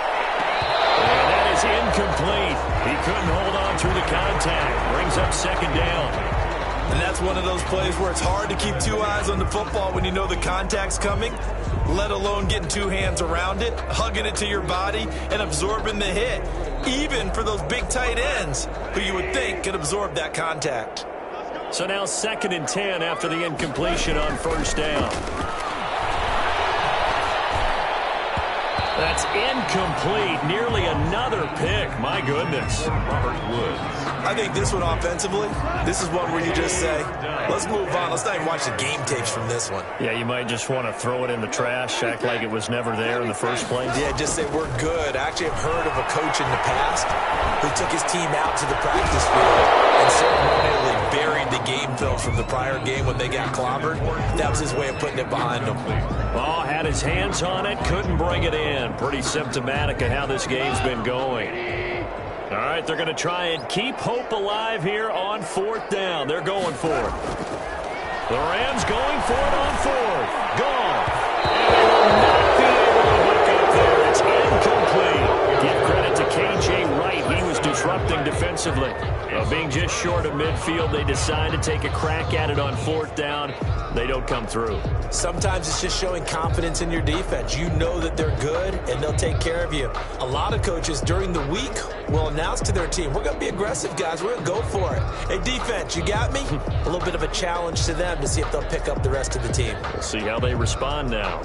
Speaker 1: And that is incomplete. He couldn't hold on through the contact. Brings up 2nd down.
Speaker 2: And that's one of those plays where it's hard to keep 2 eyes on the football when you know the contact's coming, let alone getting 2 hands around it, hugging it to your body, and absorbing the hit, even for those big tight ends who you would think could absorb that contact.
Speaker 1: So now 2nd and 10 after the incompletion on 1st down. That's incomplete. Nearly another pick. My goodness.
Speaker 3: Robert Woods.
Speaker 2: I think this one offensively, this is one where you just say, let's move on. Let's not even watch the game tapes from this one.
Speaker 1: Yeah, you might just want to throw it in the trash, act like it was never there in the first place.
Speaker 2: Yeah, just say we're good. I actually have heard of a coach in the past who took his team out to the practice field and ceremonially buried the game film from the prior game when they got clobbered. That was his way of putting it behind them.
Speaker 1: Oh, had his hands on it, couldn't bring it in. Pretty symptomatic of how this game's been going. All right, they're going to try and keep hope alive here on 4th down. They're going for it. The Rams going for it on 4th. Gone. And they will not be able to hook up there. It's incomplete. Give credit to K.J. Wright. He was disrupting defensively. Being just short of midfield, they decide to take a crack at it on 4th down. They don't come through.
Speaker 2: Sometimes it's just showing confidence in your defense. You know that they're good, and they'll take care of you. A lot of coaches during the week will announce to their team, we're going to be aggressive, guys. We're going to go for it. Hey, defense, you got me? A little bit of a challenge to them to see if they'll pick up the rest of the team.
Speaker 1: We'll see how they respond now.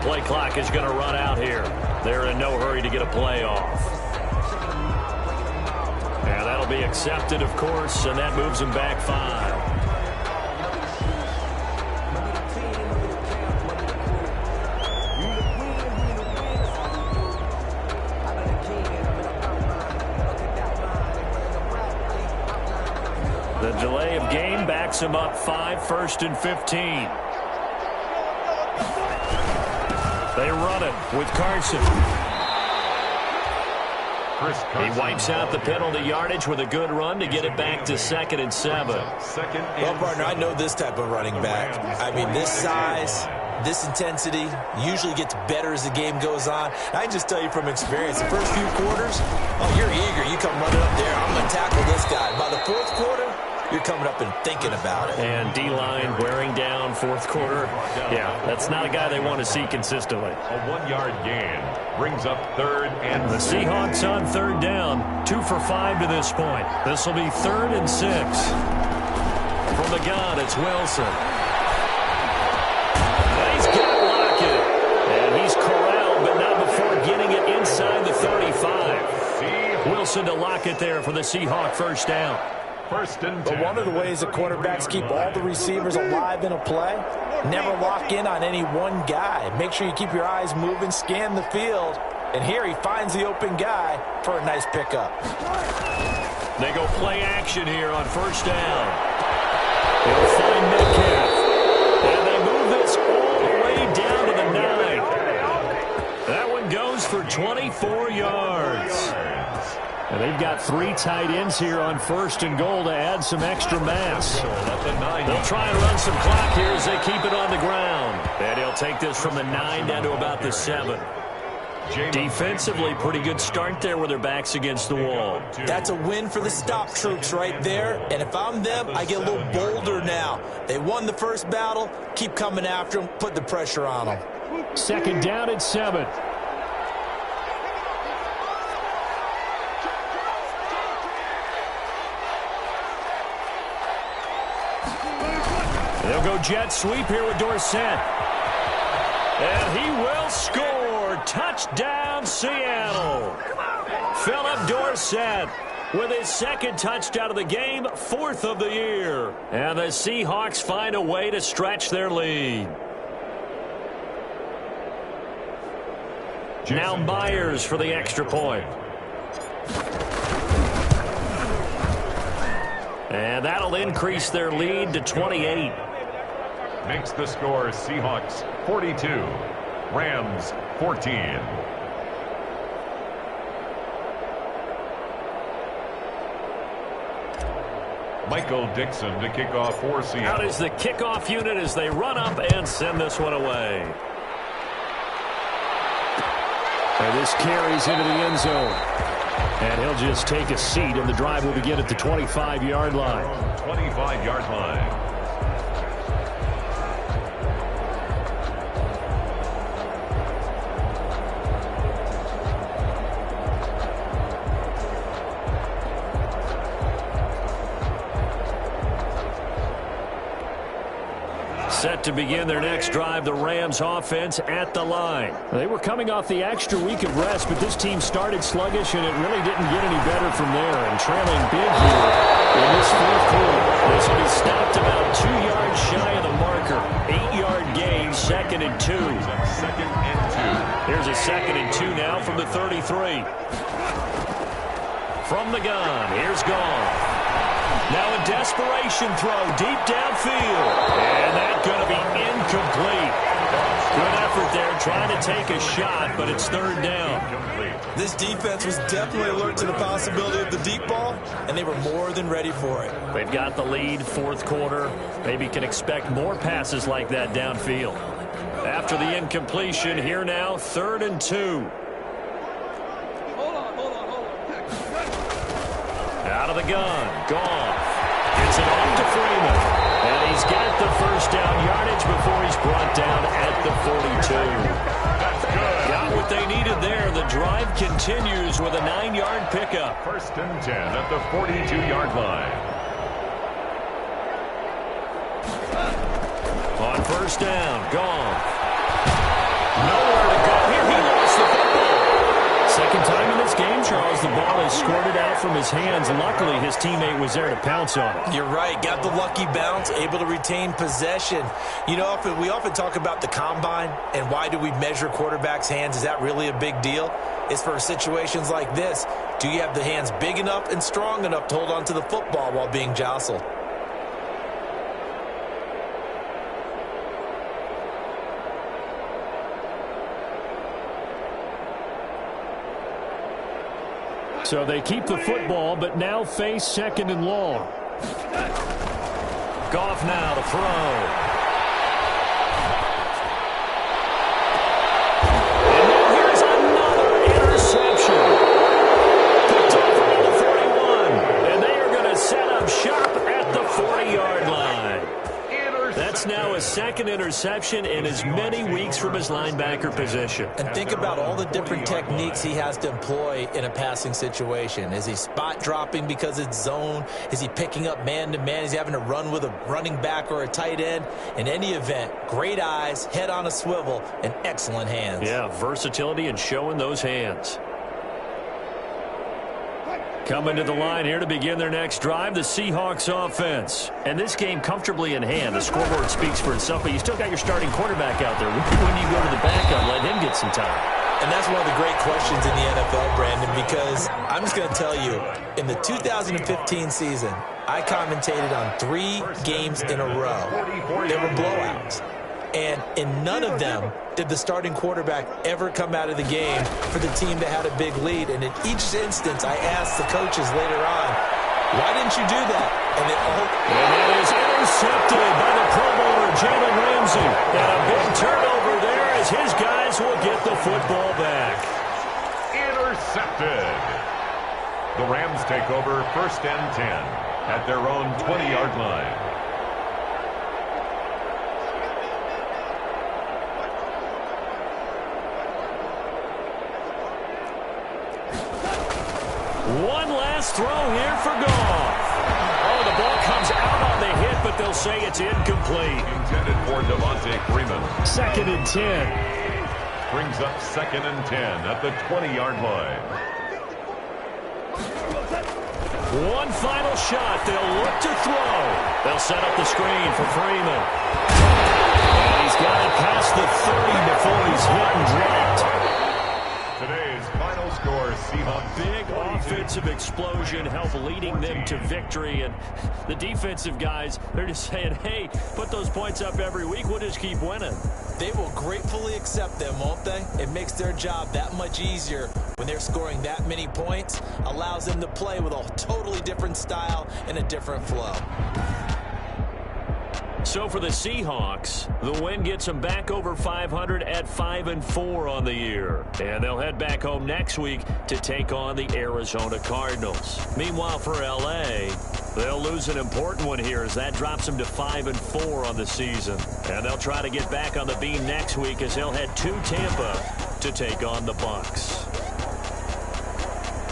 Speaker 1: Play clock is going to run out here. They're in no hurry to get a play off. And that'll be accepted, of course, and that moves them back 5. The delay of game backs them up 5, 1st and 15. They run it with Carson. He wipes out the penalty yardage with a good run to get it back to 2nd and 7.
Speaker 2: Well, partner, I know this type of running back. I mean, this size, this intensity usually gets better as the game goes on. I can just tell you from experience, the first few quarters, oh, you're eager. You come running up there. I'm going to tackle this guy. By the 4th quarter, you're coming up and thinking about it.
Speaker 1: And D-line wearing down 4th quarter. Yeah, that's not a guy they want to see consistently.
Speaker 3: A 1-yard gain brings up 3rd and
Speaker 1: the Seahawks on 3rd down. 2 for 5 to this point. This will be 3rd and 6. From the gun, it's Wilson. He's got Lockett. And he's corralled, but not before getting it inside the 35. Wilson to Lockett there for the Seahawk 1st down.
Speaker 3: 1st and 10.
Speaker 2: But one of the ways the quarterbacks keep all the receivers alive in a play, never lock in on any one guy. Make sure you keep your eyes moving, scan the field. And here he finds the open guy for a nice pickup.
Speaker 1: They go play action here on 1st down. They'll find Metcalf. And they move this all the way down to the 9. That one goes for 24 yards. And they've got 3 tight ends here on 1st and goal to add some extra mass. They'll try and run some clock here as they keep it on the ground. And he'll take this from the 9 down to about the 7. Defensively, pretty good start there with their backs against the wall.
Speaker 2: That's a win for the stop troops right there. And if I'm them, I get a little bolder now. They won the first battle. Keep coming after them. Put the pressure on them.
Speaker 1: 2nd down and 7. They'll go jet sweep here with Dorsett. And he will score. Touchdown, Seattle. Philip Dorsett with his second touchdown of the game, 4th of the year. And the Seahawks find a way to stretch their lead. Now Myers for the extra point. And that'll increase their lead to 28.
Speaker 3: Makes the score Seahawks 42, Rams 14. Michael Dixon to kick off for Seattle.
Speaker 1: Out is the kickoff unit as they run up and send this one away. And this carries into the end zone. And he'll just take a seat, and the drive will begin at the 25-yard line.
Speaker 3: 25-yard line.
Speaker 1: Set to begin their next drive, the Rams offense at the line. They were coming off the extra week of rest, but this team started sluggish, and it really didn't get any better from there. And trailing big here in this fourth quarter. This will be stopped about 2 yards shy of the marker. 8-yard gain, 2nd and 2.
Speaker 3: Second and 2.
Speaker 1: Here's a 2nd and 2 now from the 33. From the gun, here's Goff. Now a desperation throw deep downfield. And that's going to be incomplete. Good effort there trying to take a shot, but it's 3rd down.
Speaker 2: This defense was definitely alert to the possibility of the deep ball, and they were more than ready for it.
Speaker 1: They've got the lead, 4th quarter. Maybe can expect more passes like that downfield. After the incompletion, here now, 3rd and 2. Out of the gun, Goff. Gets it off to Freeman. And he's got the first down yardage before he's brought down at the 42.
Speaker 3: That's good.
Speaker 1: Got what they needed there. The drive continues with a 9-yard pickup.
Speaker 3: 1st and 10 at the 42-yard line.
Speaker 1: On 1st down, Goff. Nowhere to go here. He lost the football. Second time in this game, Charles, the ball is squirted out from his hands. Luckily, his teammate was there to pounce on it.
Speaker 2: You're right. Got the lucky bounce, able to retain possession. You know, we often talk about the combine and why do we measure quarterbacks' hands. Is that really a big deal? It's for situations like this. Do you have the hands big enough and strong enough to hold on to the football while being jostled?
Speaker 1: So they keep the football, but now face 2nd and long. Goff now to throw. And now here's another interception. Picked off around the 41. And they are going to set up shop at the 40-yard line. That's now a 2nd interception in as many weeks from his linebacker position.
Speaker 2: And think about all the different techniques he has to employ in a passing situation. Is he spot dropping because it's zone? Is he picking up man-to-man? Is he having to run with a running back or a tight end? In any event, great eyes, head on a swivel, and excellent hands.
Speaker 1: Yeah, versatility and showing those hands. Coming to the line here to begin their next drive, the Seahawks offense. And this game comfortably in hand. The scoreboard speaks for itself, but you still got your starting quarterback out there. When do you go to the backup, let him get some time?
Speaker 2: And that's one of the great questions in the NFL, Brandon, because I'm just going to tell you, in the 2015 season, I commentated on 3 games in a row. There were blowouts. And in none of them did the starting quarterback ever come out of the game for the team that had a big lead. And in each instance, I asked the coaches later on, why didn't you do that? And
Speaker 1: it is intercepted by the Pro Bowler, Jalen Ramsey. And a big turnover there as his guys will get the football back.
Speaker 3: Intercepted. The Rams take over 1st and 10 at their own 20-yard line.
Speaker 1: One last throw here for Goff. Oh, the ball comes out on the hit, but they'll say it's incomplete.
Speaker 3: Intended for Devontae Freeman.
Speaker 1: 2nd and 10.
Speaker 3: Brings up 2nd and 10 at the 20-yard line.
Speaker 1: One final shot. They'll look to throw. They'll set up the screen for Freeman. And he's got it past the 30 before he's hit and dropped.
Speaker 3: Today's final score, Seahawks.
Speaker 1: Big offensive explosion helped leading them to victory. And the defensive guys, they're just saying, hey, put those points up every week. We'll just keep winning.
Speaker 2: They will gratefully accept them, won't they? It makes their job that much easier when they're scoring that many points. Allows them to play with a totally different style and a different flow.
Speaker 1: So for the Seahawks, the win gets them back over 500 at 5-4 on the year. And they'll head back home next week to take on the Arizona Cardinals. Meanwhile, for L.A., they'll lose an important one here as that drops them to 5-4 on the season. And they'll try to get back on the beam next week as they'll head to Tampa to take on the Bucs.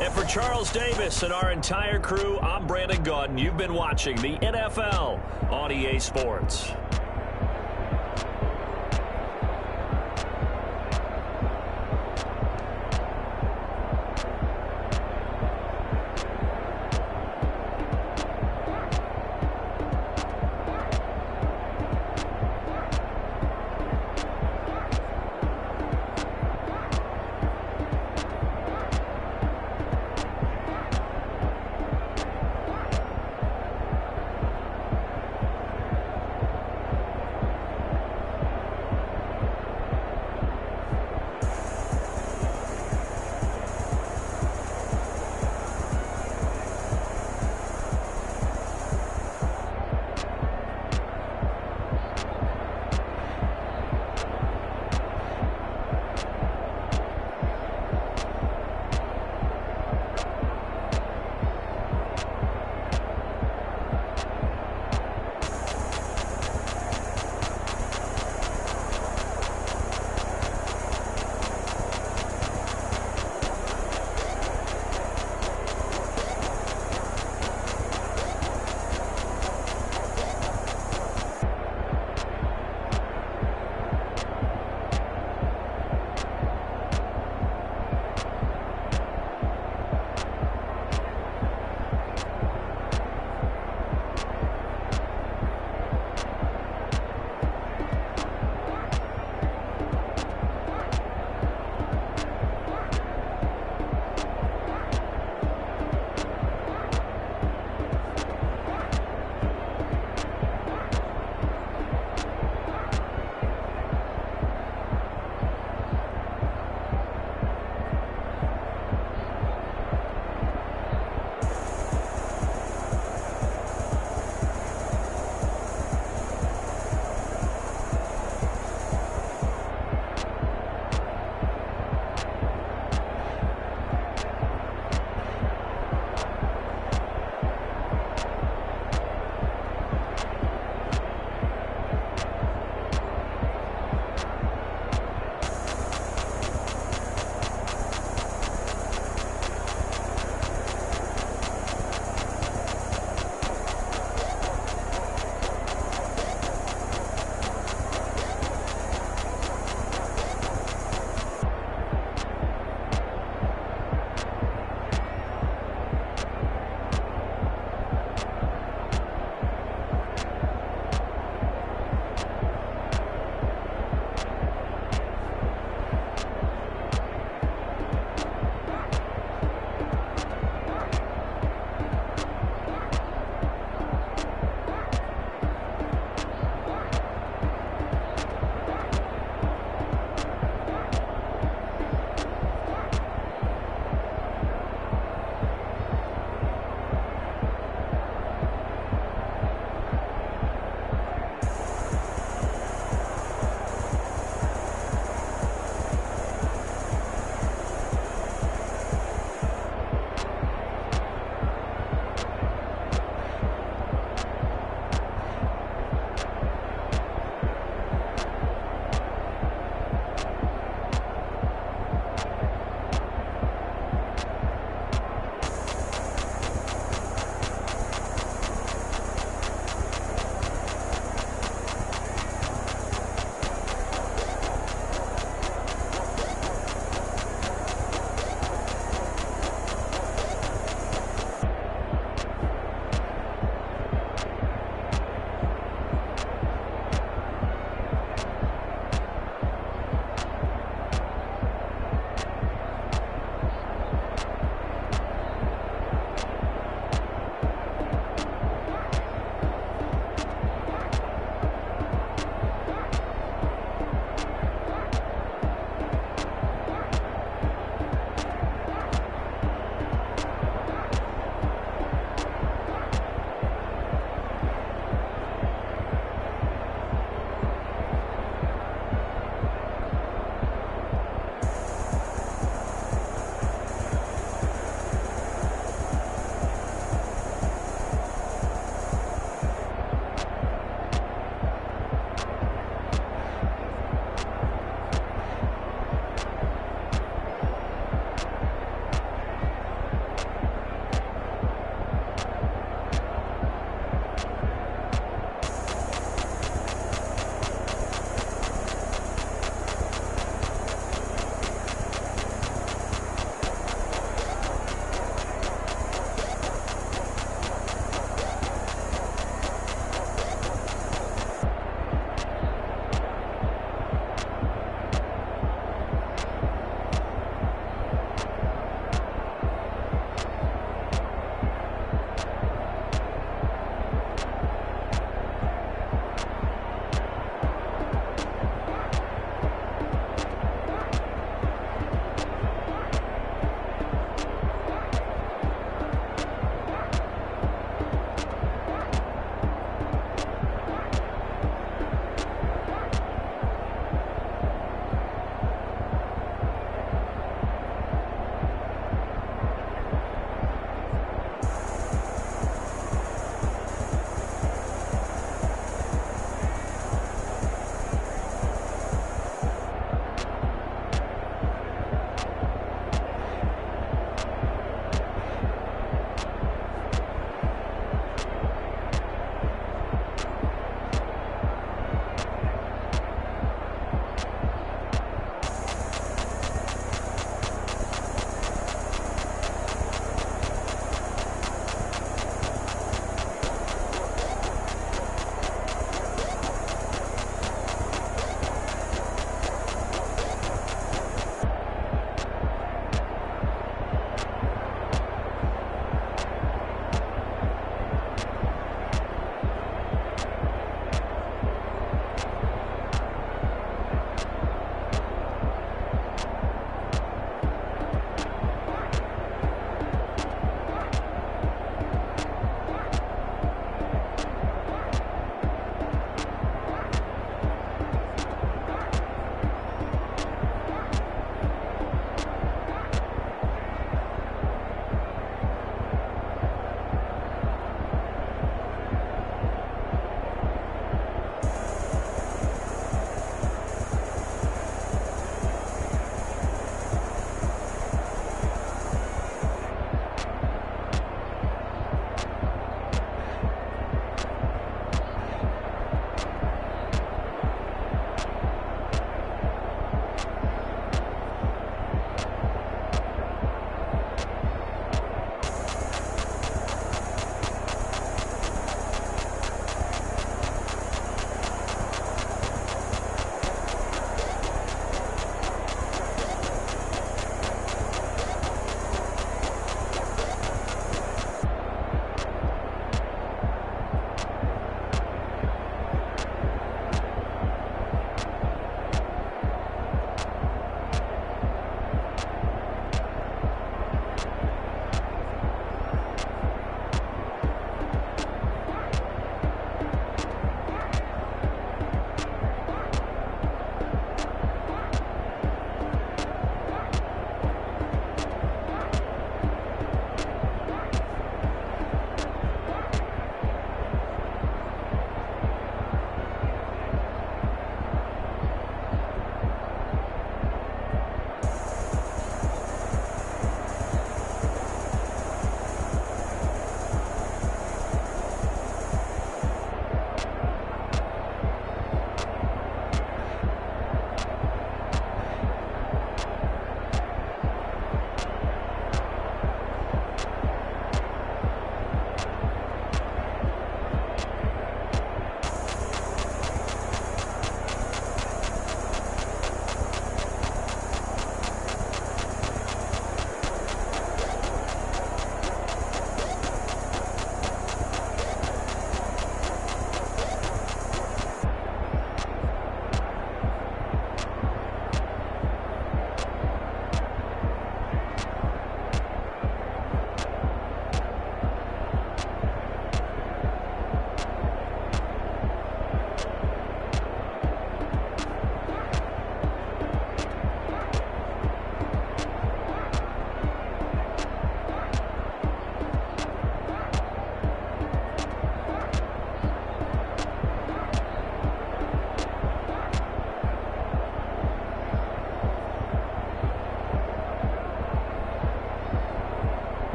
Speaker 1: And for Charles Davis and our entire crew, I'm Brandon Gaudin. You've been watching the NFL on EA Sports.